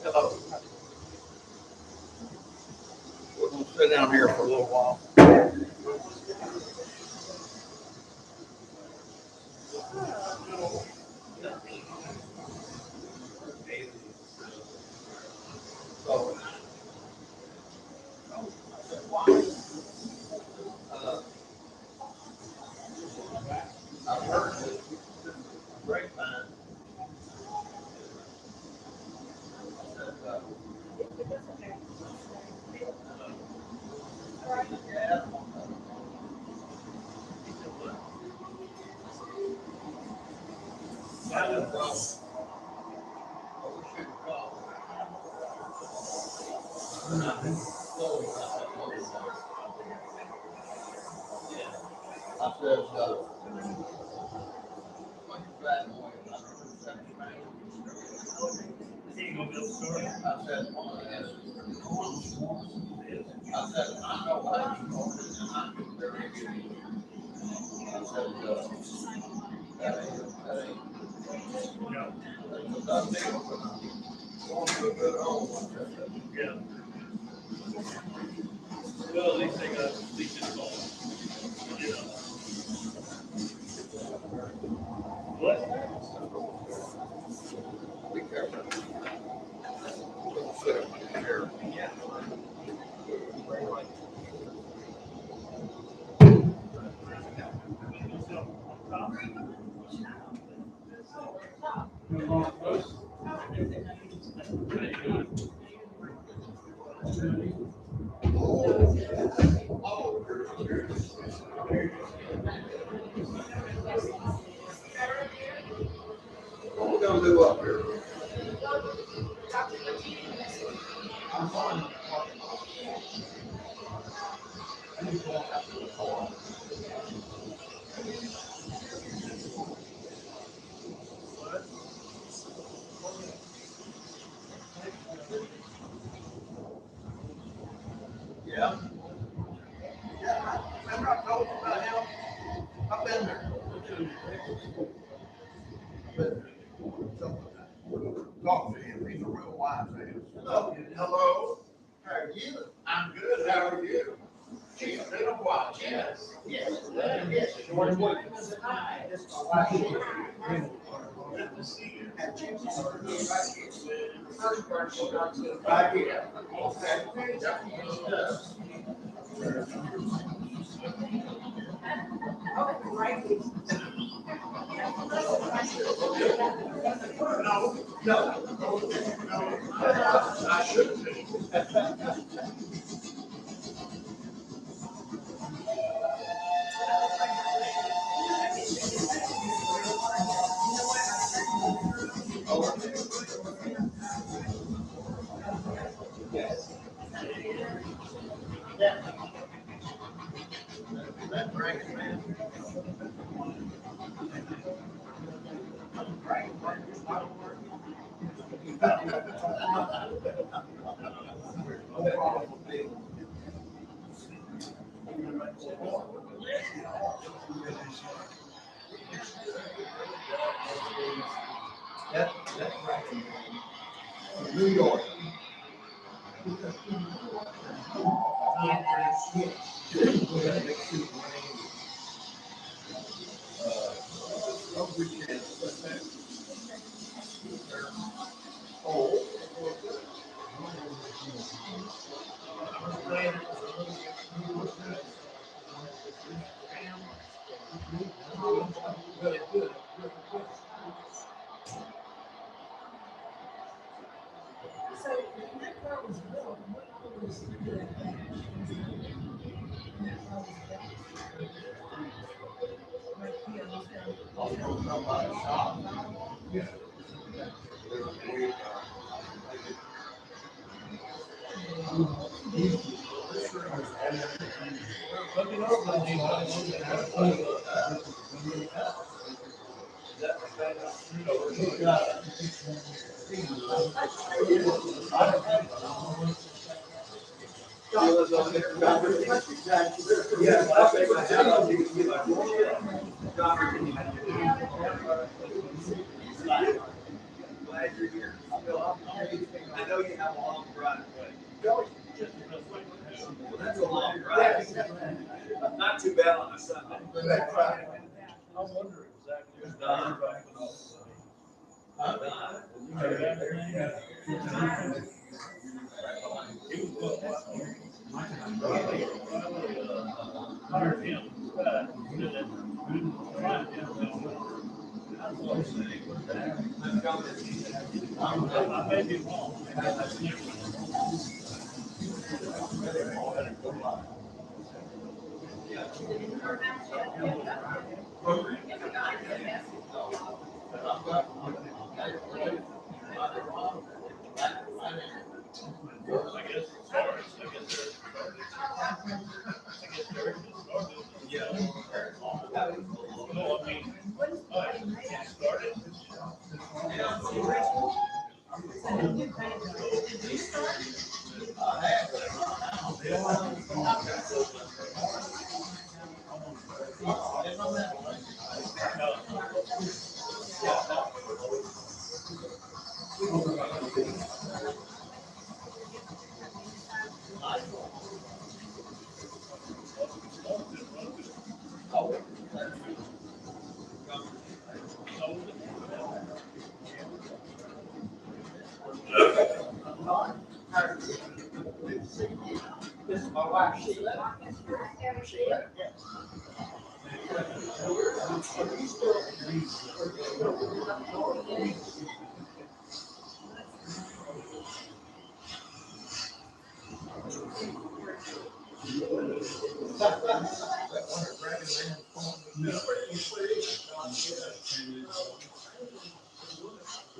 Hello. We're going to sit down here for a little while. So, uh, I've heard that grapevine that yeah, I didn't know. I wish you could call. I said, when you're bad boy, I said, I said, I know how you know this, and I do very good. I said, that's a done deal, but I'm going to a good home. I said, yeah. Well, at least they got decent home. You know. What? Be careful. Don't sit up in the chair. Yeah. What we gonna do up here? I'm fine. Yeah. Yeah. Remember I told you about him? I've been there. I've been there. So, talk to him. He's a real wise man. Hello. Hello. How are you? I'm good. How are you? Gee, it's been a while. Yes. Yes. Yes. Hi. This is my wife. Good to see you. And Jim's the first person got to right here. Okay. No, no, no, I shouldn't be. That dragon man. No problem with me. That dragon man. New York. Oh. Glad you're here. I know you have a long drive. Well, that's a long drive. Not too bad on a Sunday. I wonder exactly. I may be wrong. This is my wife, Sheila. Sheila.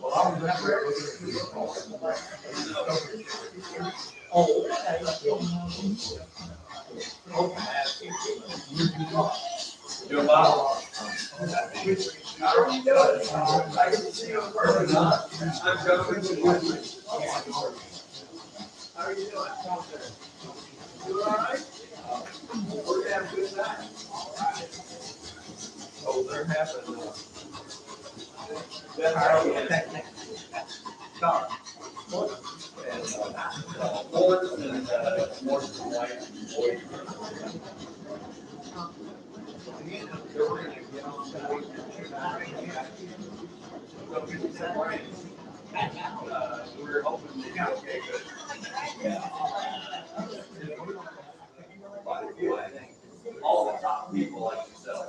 Well, I was never able Your mom. I can see you in person. I'm going to How are you doing? You all right? We're gonna have a good time. Oh, they're having. More than white boys. We're hoping to get okay, good. Quite a few, I think. All the top people like yourself.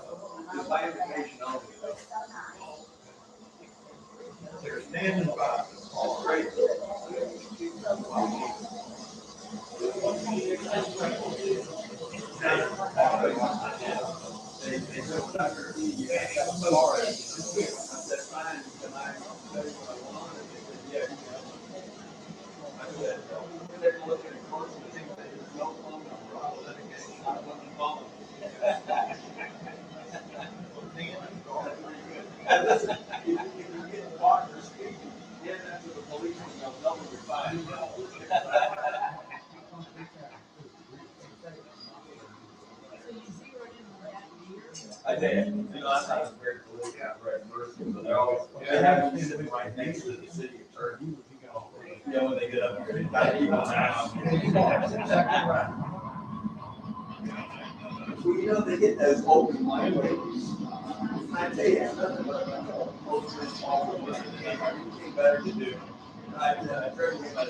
Just by invitation only. They're standing by. All great. I did. You know, I thought it was very cool. Yeah, right. But they're always, they have to sit right next to the city attorney. Yeah, when they get up here. That's exactly right. Well, you know, they get those open libraries. I tell you, it's nothing but anything better to do. I tried to I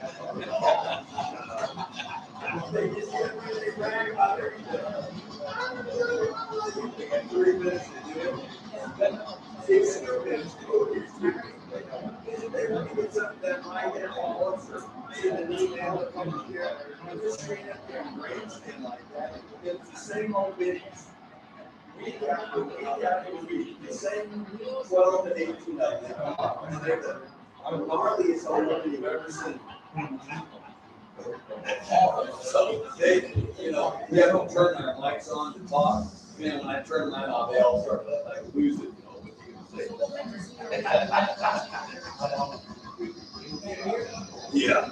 said, you know, they just really brag about everything. They got 3 minutes to do it. 6 minutes to go. They want to get something done right there. All of them. It's the same old videos. Week after week, the same 12 to 18 of them come up. And they're the gnarliest old women you've ever seen. So they, we have them turn their mics on to talk. And when I turn mine off, they all start to like lose it. Yeah.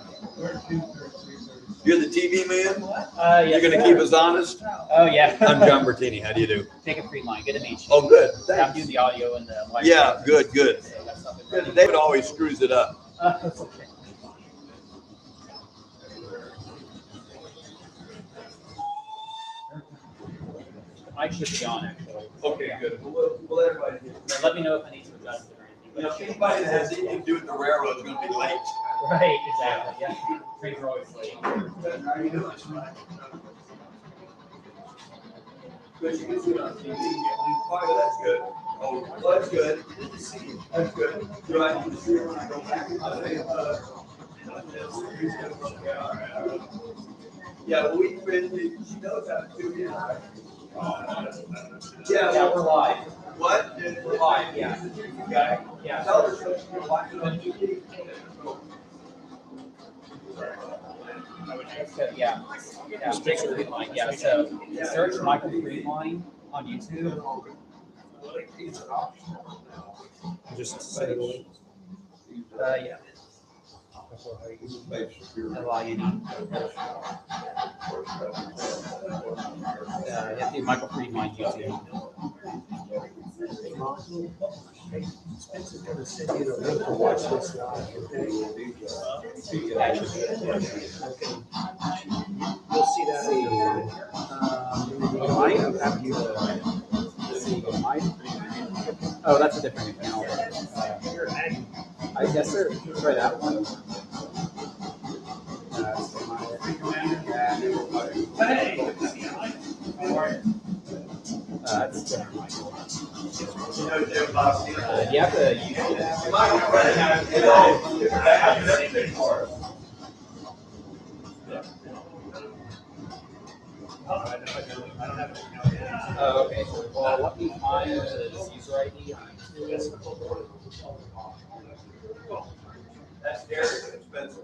You're the TV man? Yes, You're going to sir. keep us honest? Oh, yeah. I'm John Bertini. How do you do? Take a free line. Good to meet you. Oh, good. I'm Thanks. doing the audio and the live. Yeah, good, good. So that's something really- David always screws it up. That's okay. I should be on, actually. Okay, good. We'll let everybody do it. Let me know if I need to adjust it or anything. You know, anybody that has anything to do with the railroad is going to be late. Right, exactly. Yeah. Trains are always late. How are you doing? Good, you can see it on TV. Oh, that's good. Oh, that's good. Good to see you. That's good. Do I need to see it when I go back? Yeah, well, she knows how to do it. Yeah, we're live. What? We're live, yeah. Guy? Yeah. Tell her so she can watch it on TV. So, yeah. Yeah, take a free line. Yeah, so search Michael Freeline on YouTube. Just send it away. Yeah. LINE. Yeah, do Michael Freeline YouTube. Spencer's gonna send you the link to watch this live. You'll see that. Mine have you see mine? Oh, that's a different account. I guess sir. Try that one. It's different. You have to use it. Oh, okay. Well, let me find his user ID on That's Derek and Spencer.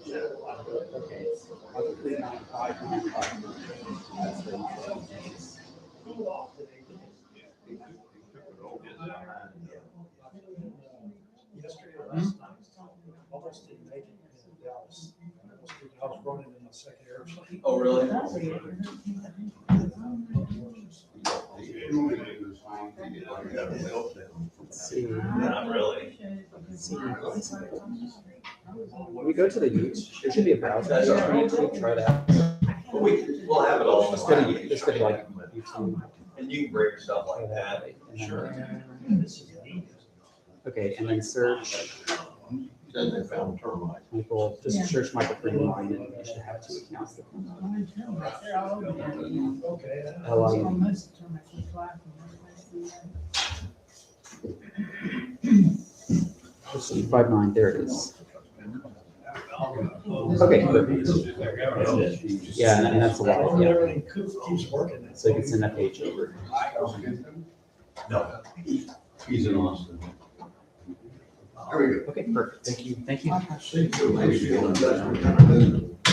Okay. Yesterday or last night, almost didn't make it in Dallas. I was running in the second airplane. Oh, really? See, Not really. when we go to the beach, there should be a browser. That's all right. We try that. But we'll have it all. Just go to like YouTube. And you can break stuff like that. And then- Okay, and then search Michael. Just search Michael Freeline, and you should have 2 accounts. Okay. LIN. Let's see, 59. There it is. Okay, perfect. Yeah, and that's a lot. Yeah. Everything keeps working. So you can send that page over. No, he's in Austin. There we go. Okay, perfect. Thank you. Thank you.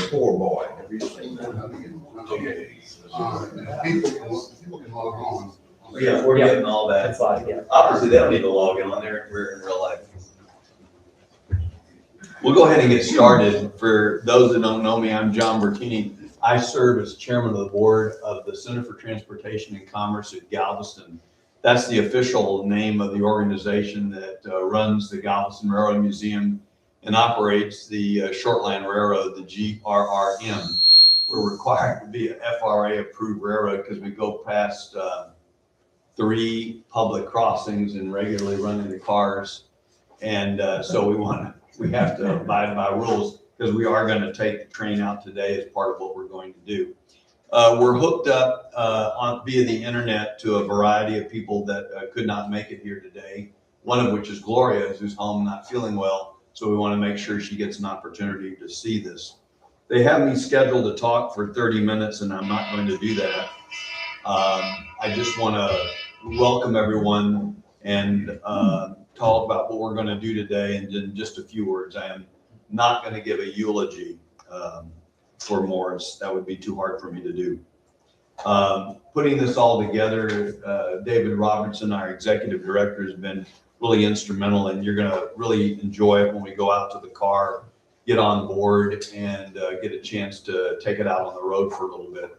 Poor boy. Have you seen that? Okay. People can log on. Yeah, we're Yeah. getting all that. That's live, yeah. Obviously, they don't need to log in on there. We're in real life. We'll go ahead and get started. For those that don't know me, I'm John Bertini. I serve as chairman of the board of the Center for Transportation and Commerce at Galveston. That's the official name of the organization that runs the Galveston Railroad Museum and operates the Shortline Railroad, the GRRM. We're required to be an FRA approved railroad because we go past 3 public crossings and regularly running the cars. And so we have to abide by rules because we are going to take the train out today as part of what we're going to do. We're hooked up via the internet to a variety of people that could not make it here today. one of which is Gloria, who's home not feeling well. So we want to make sure she gets an opportunity to see this. They have me scheduled to talk for 30 minutes, and I'm not going to do that. I just want to welcome everyone and talk about what we're going to do today in just a few words. I am not going to give a eulogy for Morris. That would be too hard for me to do. Putting this all together, David Robertson, our executive director, has been really instrumental, and you're going to really enjoy it when we go out to the car, get on board, and get a chance to take it out on the road for a little bit.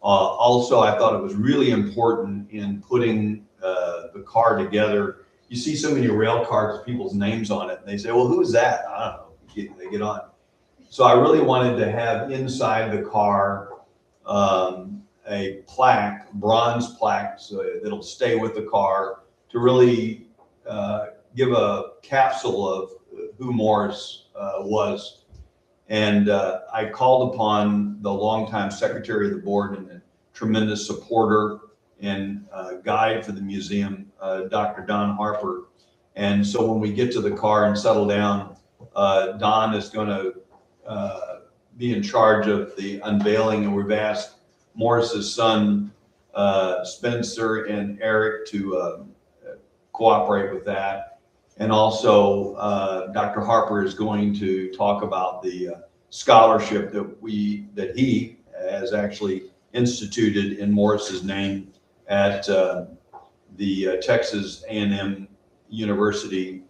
Also, I thought it was really important in putting the car together. You see so many rail cars with people's names on it, and they say, well, who's that? I don't know. They get on. So I really wanted to have inside the car a plaque, bronze plaque, so that'll stay with the car to really give a capsule of who Morris was. And I called upon the longtime secretary of the board and a tremendous supporter and guide for the museum, Dr. Don Harper. And so when we get to the car and settle down, Don is going to be in charge of the unveiling, and we've asked Morris's son, Spencer and Eric, to cooperate with that. And also, Dr. Harper is going to talk about the scholarship that he has actually instituted in Morris's name at the Texas A&M University,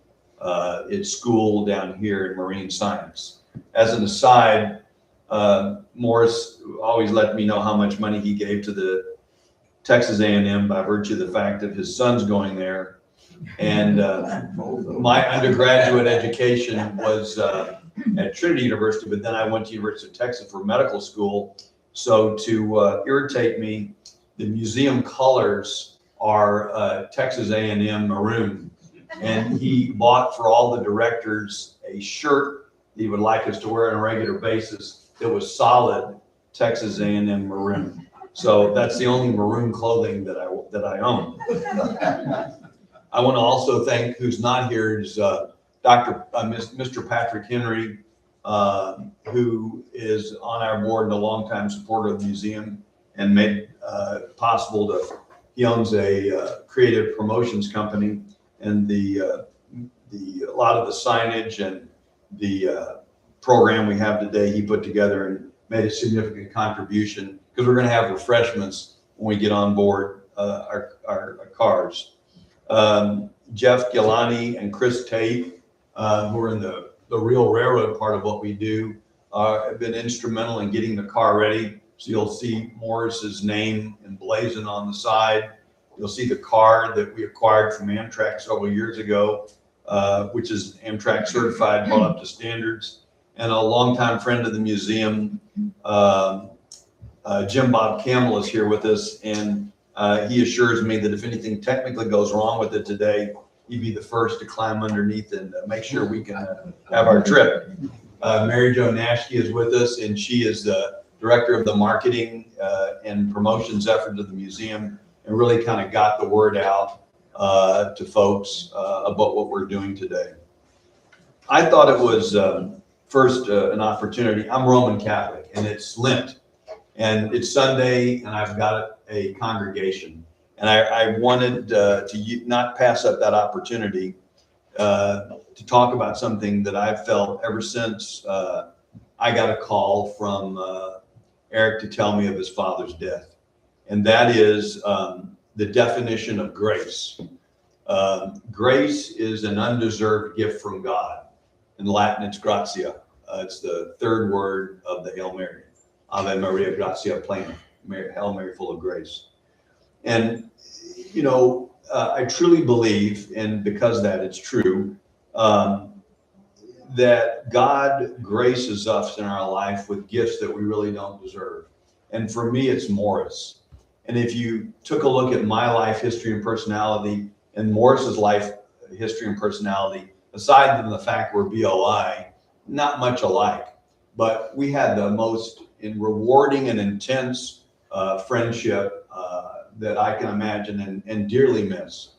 its school down here in marine science. As an aside, Morris always let me know how much money he gave to the Texas A&M by virtue of the fact that his son's going there. And my undergraduate education was at Trinity University, but then I went to University of Texas for medical school. So to irritate me, the museum colors are Texas A&M maroon. And he bought for all the directors a shirt that he would like us to wear on a regular basis that was solid Texas A&M maroon. So that's the only maroon clothing that I own. I want to also thank, who's not here, is Mr. Patrick Henry, who is on our board and a longtime supporter of the museum and made possible he owns a creative promotions company, and a lot of the signage and the program we have today he put together and made a significant contribution, because we're going to have refreshments when we get on board our cars. Jeff Gilani and Chris Tate, who are in the real railroad part of what we do, have been instrumental in getting the car ready. So you'll see Morris's name emblazoned on the side. You'll see the car that we acquired from Amtrak several years ago, which is Amtrak certified, brought up to standards. And a longtime friend of the museum, Jim Bob Campbell, is here with us, and he assures me that if anything technically goes wrong with it today, he'd be the first to climb underneath and make sure we can have our trip. Mary Jo Nashke is with us, and she is the director of the marketing and promotions effort of the museum, and really kind of got the word out to folks about what we're doing today. I thought it was first an opportunity. I'm Roman Catholic, and it's Lent, and it's Sunday, and I've got a congregation, and I wanted to not pass up that opportunity to talk about something that I've felt ever since I got a call from Eric to tell me of his father's death, and that is the definition of grace. Grace is an undeserved gift from God. In Latin, it's gratia. It's the third word of the Hail Mary. Ave Maria, gratia plena. Hail Mary, full of grace. And, you know, I truly believe, and because that it's true, that God graces us in our life with gifts that we really don't deserve. And for me, it's Morris. And if you took a look at my life history and personality and Morris's life history and personality, aside from the fact we're BOI, not much alike, but we had the most rewarding and intense friendship that I can imagine and dearly miss.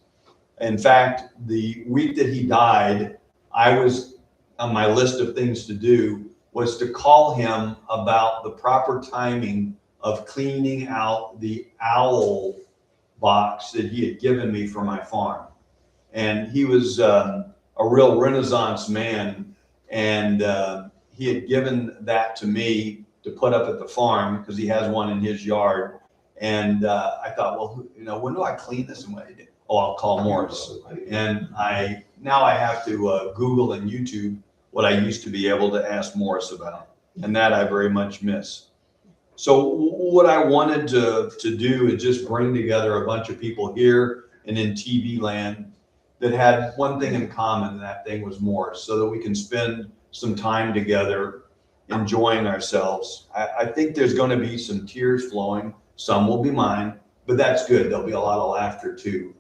In fact, the week that he died, I was on my list of things to do was to call him about the proper timing of cleaning out the owl box that he had given me for my farm. And he was a real Renaissance man, and he had given that to me to put up at the farm because he has one in his yard. And I thought, well, you know, when do I clean this? And oh, I'll call Morris. And now I have to Google and YouTube what I used to be able to ask Morris about, and that I very much miss. So what I wanted to do is just bring together a bunch of people here and in TV land that had one thing in common, and that thing was Morris, so that we can spend some time together enjoying ourselves. I think there's going to be some tears flowing. Some will be mine, but that's good. There'll be a lot of laughter too,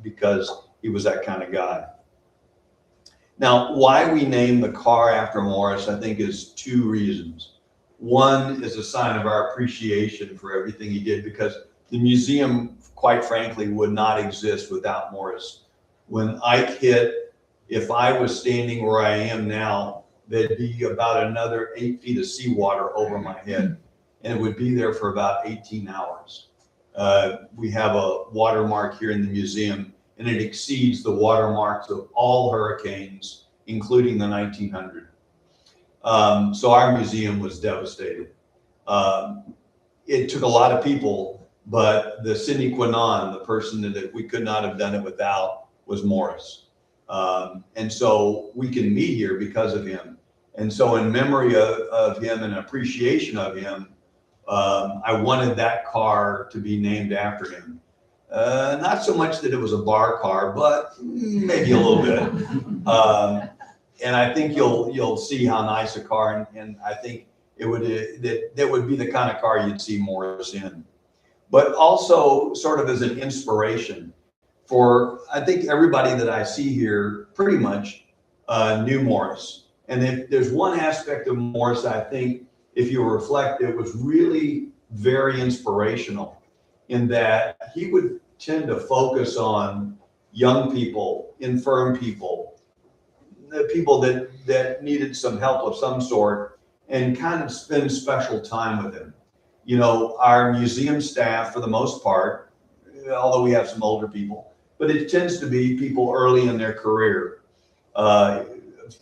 because he was that kind of guy. Now, why we named the car after Morris, I think, is two reasons. One is a sign of our appreciation for everything he did, because the museum, quite frankly, would not exist without Morris. When Ike hit, if I was standing where I am now, there'd be about another 8 feet of seawater over my head, and it would be there for about 18 hours. We have a watermark here in the museum, and it exceeds the watermarks of all hurricanes, including the 1900. So our museum was devastated. It took a lot of people, but the sine qua non, the person that we could not have done it without, was Morris. And so we can meet here because of him. And so in memory of him and appreciation of him, I wanted that car to be named after him. Not so much that it was a bar car, but maybe a little bit. And I think you'll see how nice a car, and I think it would that would be the kind of car you'd see Morris in. But also sort of as an inspiration for, I think, everybody that I see here pretty much knew Morris. And if there's one aspect of Morris, I think, if you reflect, it was really very inspirational in that he would tend to focus on young people, infirm people, the people that needed some help of some sort, and kind of spend special time with him. You know, our museum staff, for the most part, although we have some older people, but it tends to be people early in their career,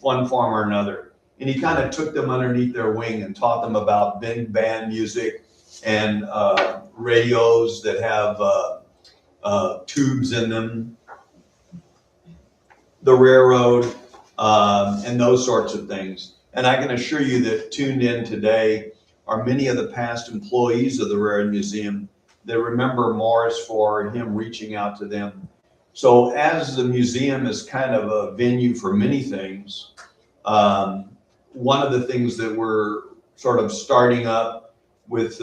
one form or another. And he kind of took them underneath their wing and taught them about big band music and radios that have tubes in them, the railroad, and those sorts of things. And I can assure you that tuned in today are many of the past employees of the Railroad Museum that remember Morris for him reaching out to them. So as the museum is kind of a venue for many things, one of the things that we're sort of starting up with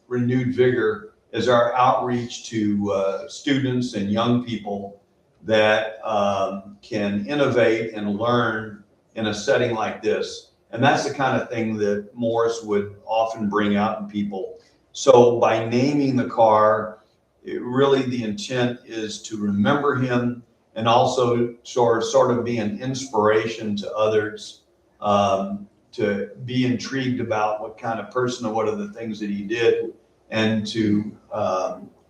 renewed vigor is our outreach to students and young people that can innovate and learn in a setting like this. And that's the kind of thing that Morris would often bring out in people. So by naming the car, really the intent is to remember him and also sort of be an inspiration to others, to be intrigued about what kind of person and what are the things that he did, and to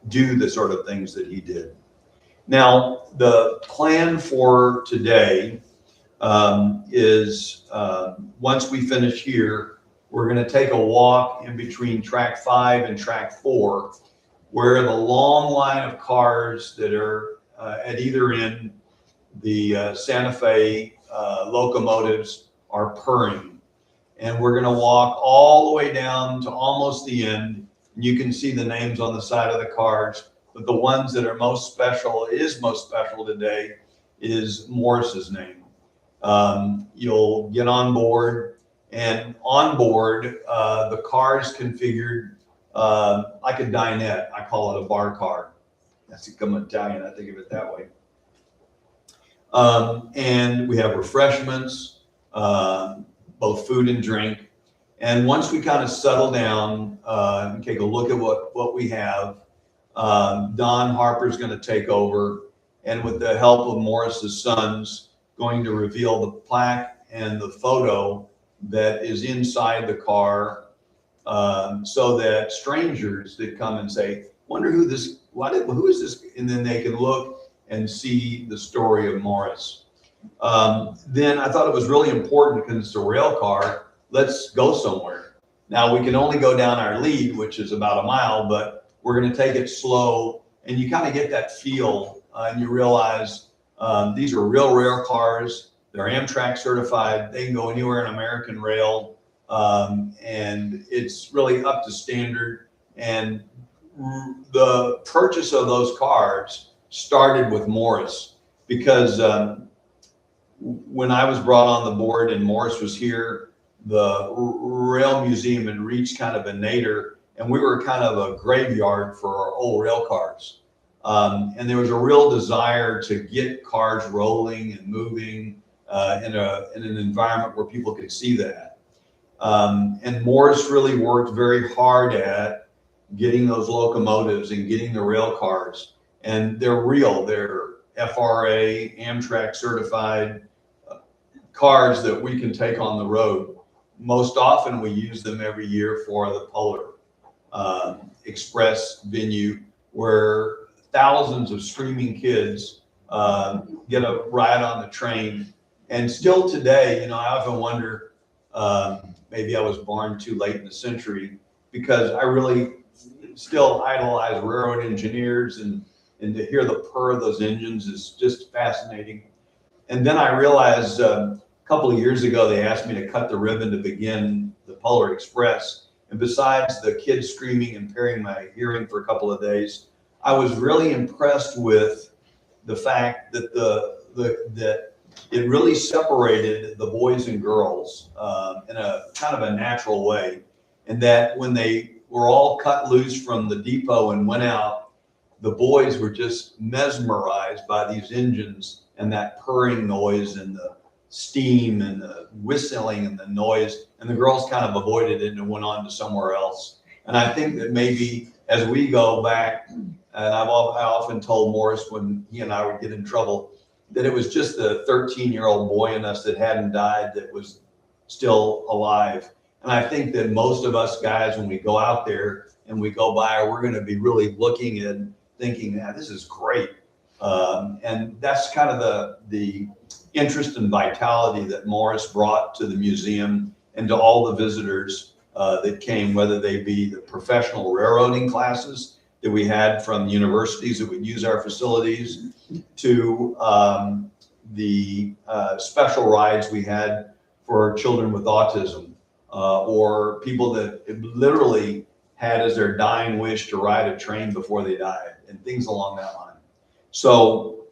do the sort of things that he did. Now, the plan for today is once we finish here, we're going to take a walk in between track 5 and track 4, where the long line of cars that are at either end, the Santa Fe locomotives are purring. And we're going to walk all the way down to almost the end. You can see the names on the side of the cars, but the ones that are most special today is Morris's name. You'll get on board, and on board, the car is configured like a dinette. I call it a bar car. That's become Italian, I think of it that way. And we have refreshments, both food and drink. And once we kind of settle down and take a look at what we have, Don Harper's going to take over, and with the help of Morris's sons, going to reveal the plaque and the photo that is inside the car, so that strangers that come and say, wonder who is this? And then they can look and see the story of Morris. Then I thought it was really important, because it's a rail car, let's go somewhere. Now we can only go down our lead, which is about a mile, but we're going to take it slow, and you kind of get that feel, and you realize these are real rail cars. They're Amtrak certified. They can go anywhere in American rail, and it's really up to standard. And the purchase of those cars started with Morris, because when I was brought on the board and Morris was here, the Rail Museum had reached kind of a nadir, and we were kind of a graveyard for our old rail cars. And there was a real desire to get cars rolling and moving in an environment where people could see that. And Morris really worked very hard at getting those locomotives and getting the rail cars. And they're real. They're FRA, Amtrak certified cars that we can take on the road. Most often we use them every year for the Polar Express venue, where thousands of screaming kids get a ride on the train. And still today, I often wonder, maybe I was born too late in the century, because I really still idolize railroad engineers, and to hear the purr of those engines is just fascinating. And then I realized a couple of years ago, they asked me to cut the ribbon to begin the Polar Express. And besides the kids screaming and impairing my hearing for a couple of days, I was really impressed with the fact that that it really separated the boys and girls in a kind of a natural way. And that when they were all cut loose from the depot and went out, the boys were just mesmerized by these engines and that purring noise and the steam and the whistling and the noise, and the girls kind of avoided it and went on to somewhere else. And I think that maybe as we go back, and I often told Morris when he and I would get in trouble, that it was just the 13-year-old boy in us that hadn't died that was still alive. And I think that most of us guys, when we go out there and we go by, we're going to be really looking and thinking, man, this is great. And that's kind of the interest and vitality that Morris brought to the museum and to all the visitors that came, whether they be the professional railroading classes that we had from universities that would use our facilities, to the special rides we had for children with autism, or people that literally had as their dying wish to ride a train before they died, and things along that line. So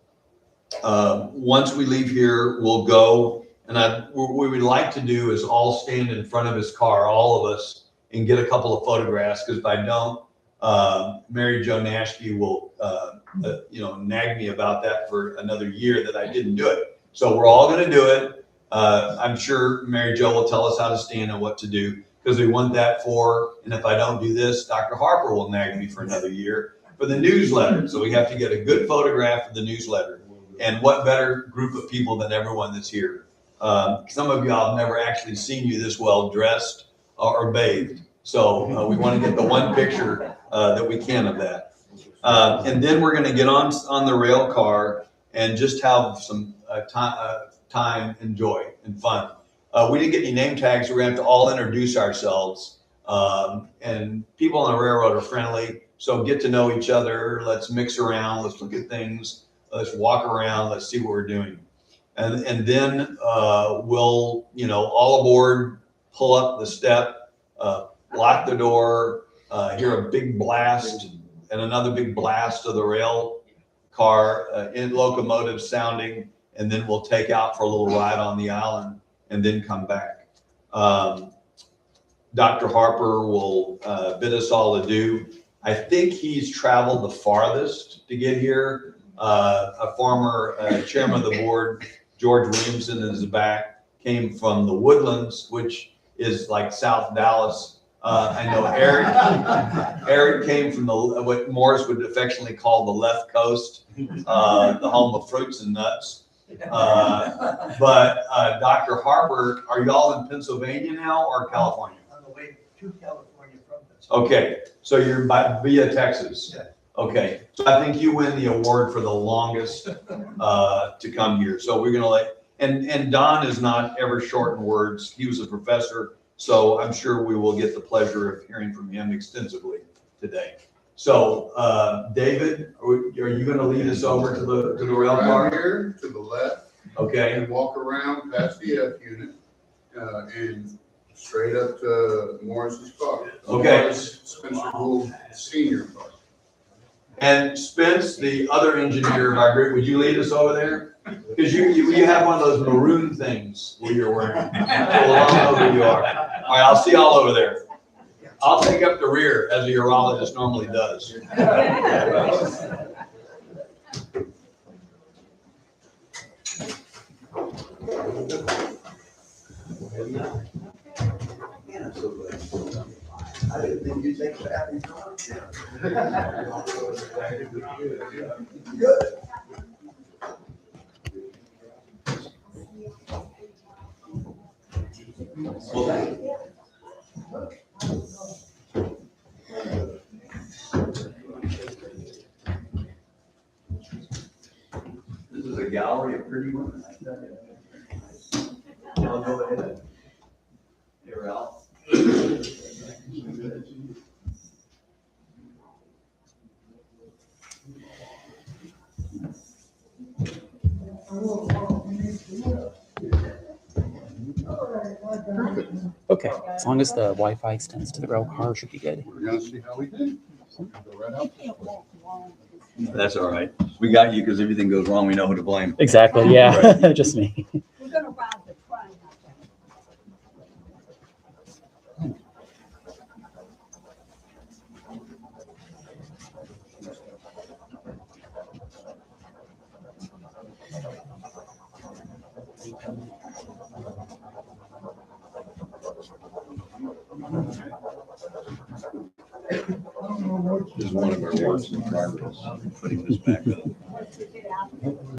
once we leave here, we'll go, and what we would like to do is all stand in front of his car, all of us, and get a couple of photographs, because if I don't, Mary Jo Nashke will nag me about that for another year that I didn't do it. So we're all going to do it. I'm sure Mary Jo will tell us how to stand and what to do, because we want that for, and if I don't do this, Dr. Harper will nag me for another year for the newsletter. So we have to get a good photograph of the newsletter. And what better group of people than everyone that's here? Some of y'all have never actually seen you this well dressed or bathed. So we want to get the one picture that we can of that. And then we're going to get on the rail car and just have some time and joy and fun. We didn't get any name tags, so we're going to have to all introduce ourselves. And people on the railroad are friendly, so get to know each other. Let's mix around. Let's look at things. Let's walk around. Let's see what we're doing. And then we'll, all aboard, pull up the step, lock the door, hear a big blast and another big blast of the rail car in locomotive sounding, and then we'll take out for a little ride on the island and then come back. Dr. Harper will bid us all adieu. I think he's traveled the farthest to get here. A former chairman of the board, George Williamson, is back, came from the Woodlands, which is like South Dallas, I know Eric came from what Morris would affectionately call the left coast, the home of fruits and nuts. But Dr. Harper, are y'all in Pennsylvania now or California? On the way to California from this. Okay, so you're via Texas. Yeah. Okay, so I think you win the award for the longest to come here. So we're gonna and Don is not ever short in words. He was a professor, so I'm sure we will get the pleasure of hearing from him extensively today. So David, are you gonna lead us over to the rail car? Right here to the left Okay, and walk around past the F unit and straight up to Morris's car. Okay. Morris Spencer Gould Senior car. and Spence, the other engineer of our group, would you lead us over there? Because you have one of those maroon things where you're wearing. So we'll know who you are. All right, I'll see y'all over there. I'll take up the rear as a urologist normally does. I didn't think you'd take that. Good. Well, thank you. This is a gallery of pretty women. I'll go ahead. Hey, Ralph. Okay, as long as the Wi-Fi extends to the rail car, should be good. We're gonna see how we do. Go right out. That's all right. We got you because everything goes wrong, we know who to blame. Exactly, yeah, just me. We're gonna ride the train up there. This is one of our works in progress, putting this back up. Once we get out.